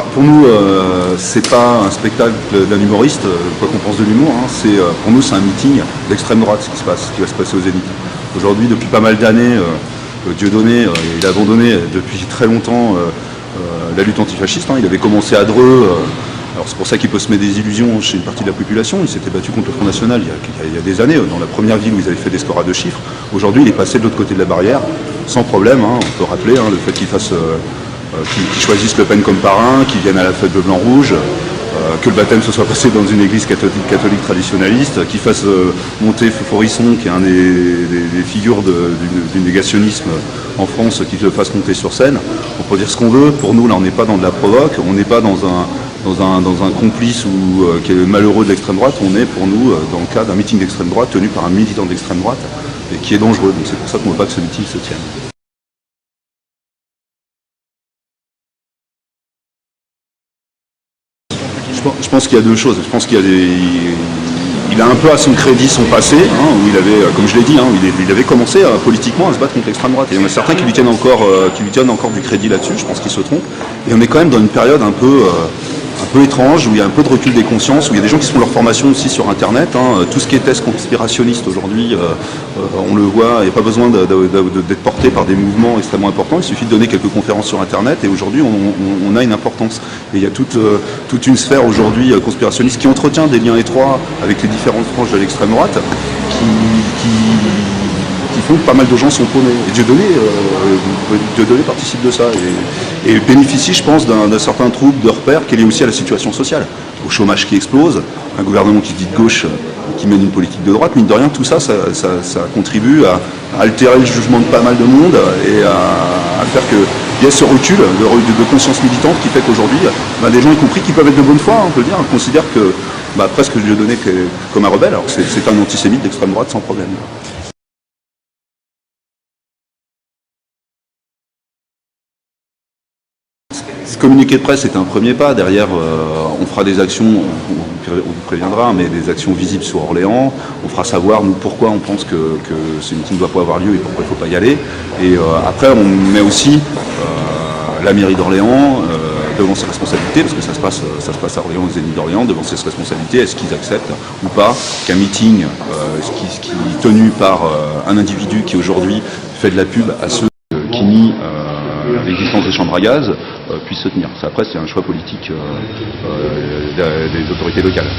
Pour nous, c'est pas un spectacle d'un humoriste, quoi qu'on pense de l'humour. Hein, pour nous, c'est un meeting d'extrême droite ce qui va se passer au Zénith. Aujourd'hui, depuis pas mal d'années, Dieudonné, il a abandonné depuis très longtemps la lutte antifasciste. Hein. Il avait commencé à Dreux. Alors c'est pour ça qu'il peut se mettre des illusions chez une partie de la population. Il s'était battu contre le Front National il y a des années, dans la première ville où ils avaient fait des scores à 2 chiffres. Aujourd'hui, il est passé de l'autre côté de la barrière, sans problème. Hein. On peut rappeler le fait qu'il fasse... qui choisissent Le Pen comme parrain, qui viennent à la fête bleu, blanc, rouge, que le baptême se soit passé dans une église catholique traditionnaliste, qui fasse monter Forisson, qui est un des figures du négationnisme en France, qui le fasse monter sur scène. On peut dire ce qu'on veut, pour nous là on n'est pas dans de la provoque, on n'est pas dans un complice qui est malheureux de l'extrême droite, on est pour nous dans le cas d'un meeting d'extrême droite tenu par un militant d'extrême droite et qui est dangereux. Donc c'est pour ça qu'on ne veut pas que ce meeting se tienne. Je pense qu'il y a deux choses. Je pense qu'il y a il a un peu à son crédit son passé, hein, où il avait, comme je l'ai dit, hein, il avait commencé politiquement à se battre contre l'extrême droite. Et il y en a certains qui lui tiennent encore du crédit là-dessus, je pense qu'ils se trompent. Et on est quand même dans une période un peu étrange, où il y a un peu de recul des consciences, où il y a des gens qui font leur formation aussi sur Internet. Hein. Tout ce qui est test conspirationniste aujourd'hui, on le voit, il n'y a pas besoin d'être porté par des mouvements extrêmement importants, il suffit de donner quelques conférences sur Internet et aujourd'hui on a une importance. Et il y a toute une sphère aujourd'hui conspirationniste qui entretient des liens étroits avec les différentes franges de l'extrême droite qui font que pas mal de gens sont paumés. Et Dieudonné participe de ça et bénéficie, je pense, d'un certain trouble de repères qui est lié aussi à la situation sociale, au chômage qui explose, un gouvernement qui se dit de gauche, qui mène une politique de droite. Mine de rien, tout ça contribue à altérer le jugement de pas mal de monde et à faire qu'il y ait ce recul de conscience militante qui fait qu'aujourd'hui, des gens, y compris qui peuvent être de bonne foi, on peut le dire, considèrent que presque Dieudonné comme un rebelle, alors que c'est un antisémite d'extrême droite sans problème. Ce communiqué de presse est un premier pas. Derrière, on fera des actions, on vous préviendra, mais des actions visibles sur Orléans. On fera savoir, nous, pourquoi on pense que ce meeting ne doit pas avoir lieu et pourquoi il ne faut pas y aller. Et après, on met aussi la mairie d'Orléans devant ses responsabilités, parce que ça se passe à Orléans, aux Zénith d'Orléans, devant ses responsabilités. Est-ce qu'ils acceptent ou pas qu'un meeting qui est tenu par un individu qui aujourd'hui fait de la pub à ceux qui nient l'existence des chambres à gaz puisse se tenir. Après, c'est un choix politique des autorités locales.